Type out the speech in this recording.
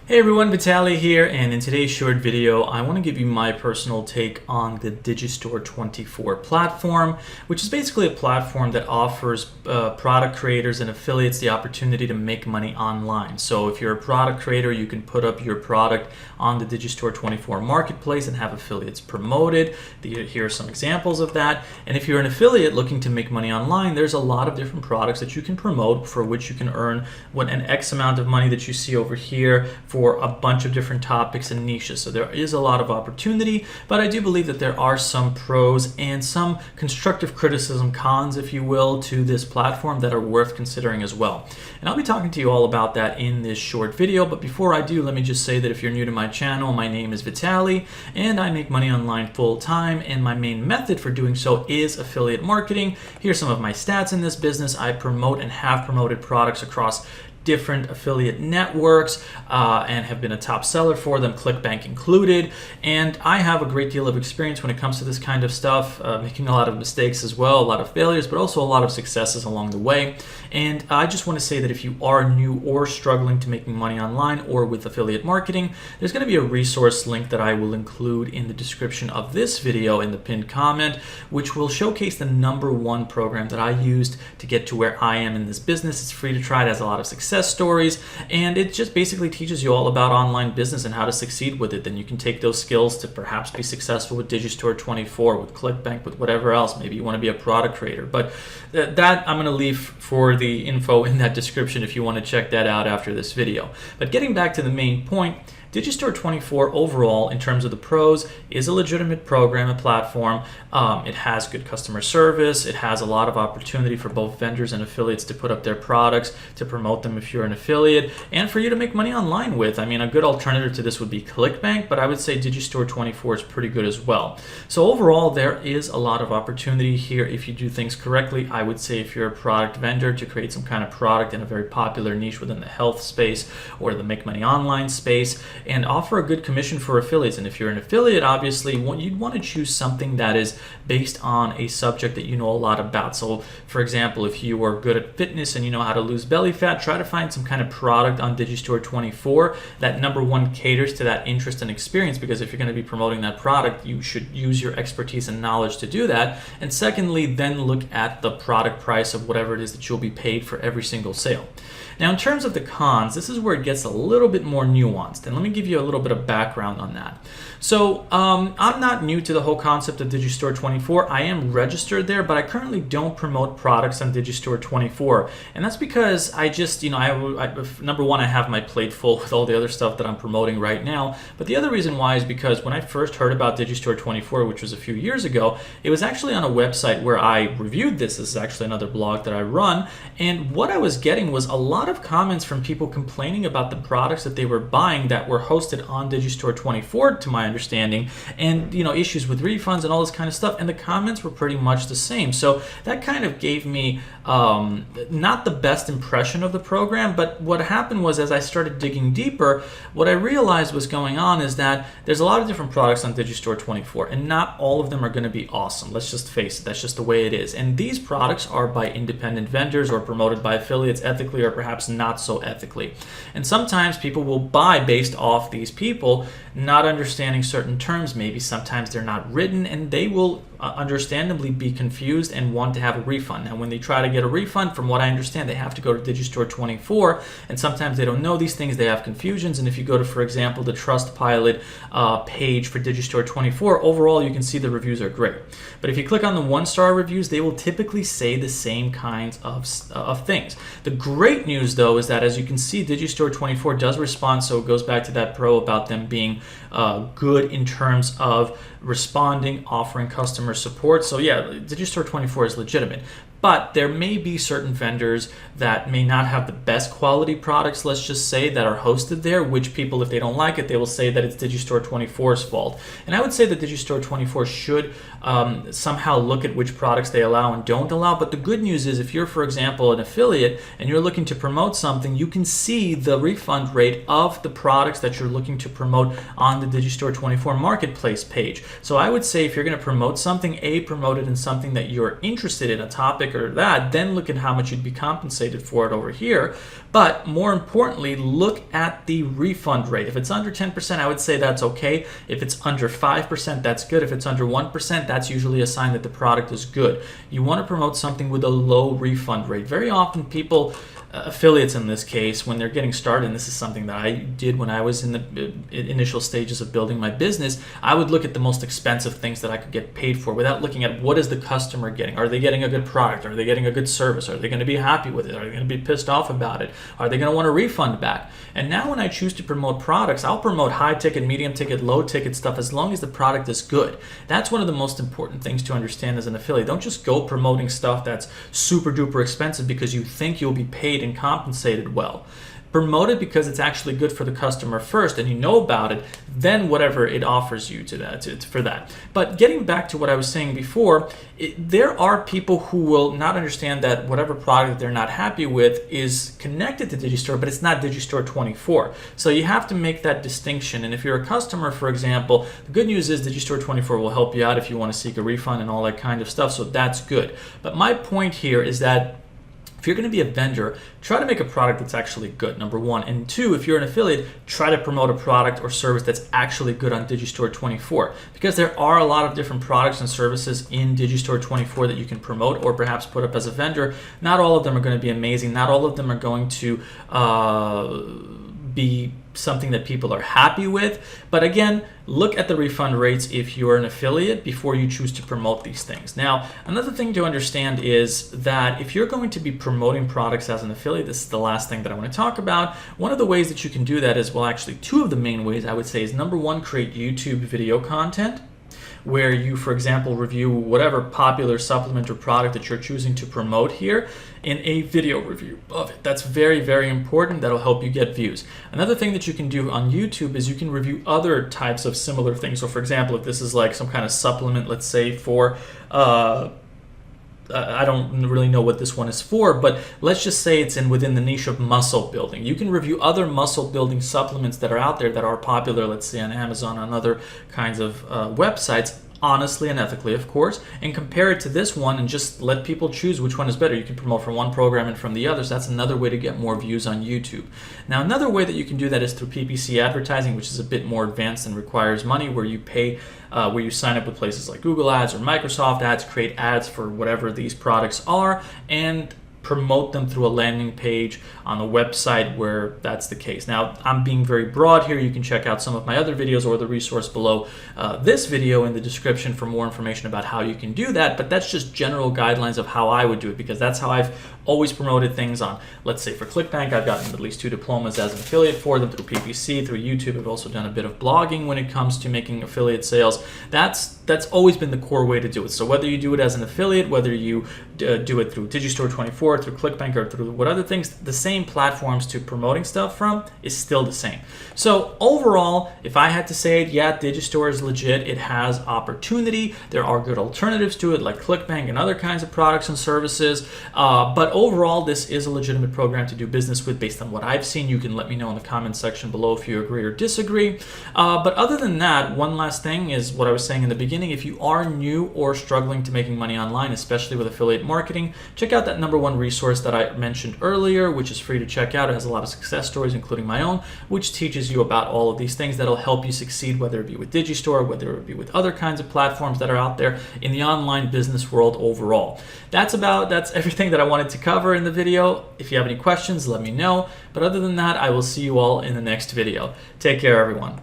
Hey everyone, Vitaly here, and in today's short video, I want to give you my personal take on the Digistore24 platform, which is basically a platform that offers product creators and affiliates the opportunity to make money online. So if you're a product creator, you can put up your product on the Digistore24 marketplace and have affiliates promoted. Here are some examples of that. And if you're an affiliate looking to make money online, there's a lot of different products that you can promote for which you can earn an X amount of money that you see over here for a bunch of different topics and niches. So there is a lot of opportunity, but I do believe that there are some pros and some constructive criticism, cons if you will, to this platform that are worth considering as well. And I'll be talking to you all about that in this short video, but before I do, let me just say that if you're new to my channel, my name is Vitaly and I make money online full time, and my main method for doing so is affiliate marketing. Here's some of my stats in this business. I promote and have promoted products across different affiliate networks and have been a top seller for them, ClickBank included. And I have a great deal of experience when it comes to this kind of stuff, making a lot of mistakes as well, a lot of failures, but also a lot of successes along the way. And I just want to say that if you are new or struggling to making money online or with affiliate marketing, there's going to be a resource link that I will include in the description of this video in the pinned comment, which will showcase the #1 program that I used to get to where I am in this business. It's free to try. It has a lot of success stories, and it just basically teaches you all about online business and how to succeed with it. Then you can take those skills to perhaps be successful with Digistore24, with ClickBank, with whatever else. Maybe you want to be a product creator, but that I'm going to leave for the info in that description if you want to check that out after this video. But getting back to the main point, Digistore24 overall, in terms of the pros, is a legitimate program, a platform. It has good customer service. It has a lot of opportunity for both vendors and affiliates to put up their products, to promote them if you're an affiliate, and for you to make money online with. I mean, a good alternative to this would be ClickBank, but I would say Digistore24 is pretty good as well. So overall, there is a lot of opportunity here if you do things correctly. I would say if you're a product vendor, to create some kind of product in a very popular niche within the health space or the make money online space, and offer a good commission for affiliates. And if you're an affiliate, obviously you'd want to choose something that is based on a subject that you know a lot about. So for example, if you are good at fitness and you know how to lose belly fat, try to find some kind of product on Digistore24 that #1 caters to that interest and experience, because if you're going to be promoting that product, you should use your expertise and knowledge to do that. And secondly, then look at the product price of whatever it is that you'll be paid for every single sale. Now, in terms of the cons, this is where it gets a little bit more nuanced, and let me give you a little bit of background on that. So I'm not new to the whole concept of Digistore24. I am registered there, but I currently don't promote products on Digistore24, and that's because I just, #1, I have my plate full with all the other stuff that I'm promoting right now. But the other reason why is because when I first heard about Digistore24, which was a few years ago, it was actually on a website where I reviewed this. This is actually another blog that I run, and what I was getting was a lot of comments from people complaining about the products that they were buying that were hosted on Digistore24, to my understanding, and issues with refunds and all this kind of stuff, and the comments were pretty much the same. So that kind of gave me not the best impression of the program. But what happened was, as I started digging deeper, what I realized was going on is that there's a lot of different products on Digistore24, and not all of them are going to be awesome. Let's just face it, that's just the way it is. And these products are by independent vendors or promoted by affiliates ethically or perhaps not so ethically. And sometimes people will buy based off these people, not understanding certain terms. Maybe sometimes they're not written, and they will understandably be confused and want to have a refund. Now, when they try to get a refund, from what I understand, they have to go to Digistore24, and sometimes they don't know these things, they have confusions. And if you go to, for example, the Trustpilot page for Digistore24, overall you can see the reviews are great. But if you click on the 1-star reviews, they will typically say the same kinds of things. The great news though is that, as you can see, Digistore24 does respond, so it goes back to that pro about them being good in terms of responding, offering customer support. So yeah, Digistore24 is legitimate. But there may be certain vendors that may not have the best quality products, let's just say, that are hosted there, which people, if they don't like it, they will say that it's Digistore24's fault. And I would say that Digistore24 should somehow look at which products they allow and don't allow. But the good news is, if you're, for example, an affiliate and you're looking to promote something, you can see the refund rate of the products that you're looking to promote on the Digistore24 marketplace page. So I would say, if you're going to promote something, promote it in something that you're interested in, a topic or that, then look at how much you'd be compensated for it over here. But more importantly, look at the refund rate. If it's under 10%, I would say that's okay. If it's under 5%, that's good. If it's under 1%, that's usually a sign that the product is good. You want to promote something with a low refund rate. Very often people, affiliates in this case, when they're getting started, and this is something that I did when I was in the initial stages of building my business, I would look at the most expensive things that I could get paid for without looking at what is the customer getting. Are they getting a good product? Are they getting a good service? Are they going to be happy with it? Are they going to be pissed off about it? Are they going to want a refund back? And now when I choose to promote products, I'll promote high ticket, medium ticket, low ticket stuff as long as the product is good. That's one of the most important things to understand as an affiliate. Don't just go promoting stuff that's super duper expensive because you think you'll be paid and compensated well. Promote it because it's actually good for the customer first and you know about it, then whatever it offers you for that. But getting back to what I was saying before, there are people who will not understand that whatever product that they're not happy with is connected to Digistore, but it's not Digistore24. So you have to make that distinction. And if you're a customer, for example, the good news is Digistore24 will help you out if you want to seek a refund and all that kind of stuff. So that's good. But my point here is that if you're going to be a vendor, try to make a product that's actually good, number one. And two, if you're an affiliate, try to promote a product or service that's actually good on Digistore24. Because there are a lot of different products and services in Digistore24 that you can promote or perhaps put up as a vendor. Not all of them are going to be amazing. Not all of them are going to be something that people are happy with. But again, look at the refund rates if you're an affiliate before you choose to promote these things. Now, another thing to understand is that if you're going to be promoting products as an affiliate, this is the last thing that I want to talk about. One of the ways that you can do that is, well, actually two of the main ways I would say is, number one, create YouTube video content, where you, for example, review whatever popular supplement or product that you're choosing to promote here in a video review of it. That's very, very important. That'll help you get views. Another thing that you can do on YouTube is you can review other types of similar things. So for example, if this is like some kind of supplement, let's say for I don't really know what this one is for, but let's just say it's within the niche of muscle building. You can review other muscle building supplements that are out there that are popular, let's say on Amazon, on other kinds of websites, honestly and ethically, of course, and compare it to this one and just let people choose which one is better. You can promote from one program and from the others. That's another way to get more views on YouTube. Now, another way that you can do that is through PPC advertising, which is a bit more advanced and requires money, where you pay, where you sign up with places like Google Ads or Microsoft Ads, create ads for whatever these products are, and promote them through a landing page on the website where that's the case. Now, I'm being very broad here. You can check out some of my other videos or the resource below this video in the description for more information about how you can do that, but that's just general guidelines of how I would do it, because that's how I've always promoted things on. Let's say for ClickBank, I've gotten at least 2 diplomas as an affiliate for them through PPC, through YouTube. I've also done a bit of blogging when it comes to making affiliate sales. That's always been the core way to do it. So whether you do it as an affiliate, whether you do it through Digistore24, through ClickBank, or through what other things, the same platforms to promoting stuff from is still the same. So overall, if I had to say it, yeah, Digistore is legit. It has opportunity. There are good alternatives to it, like ClickBank and other kinds of products and services. But overall, this is a legitimate program to do business with based on what I've seen. You can let me know in the comment section below if you agree or disagree. But other than that, one last thing is what I was saying in the beginning. If you are new or struggling to making money online, especially with affiliate marketing, check out that #1 resource that I mentioned earlier, which is free to check out. It has a lot of success stories, including my own, which teaches you about all of these things that'll help you succeed, whether it be with Digistore, whether it be with other kinds of platforms that are out there in the online business world overall. That's everything that I wanted to cover in the video. If you have any questions, let me know. But other than that, I will see you all in the next video. Take care, everyone.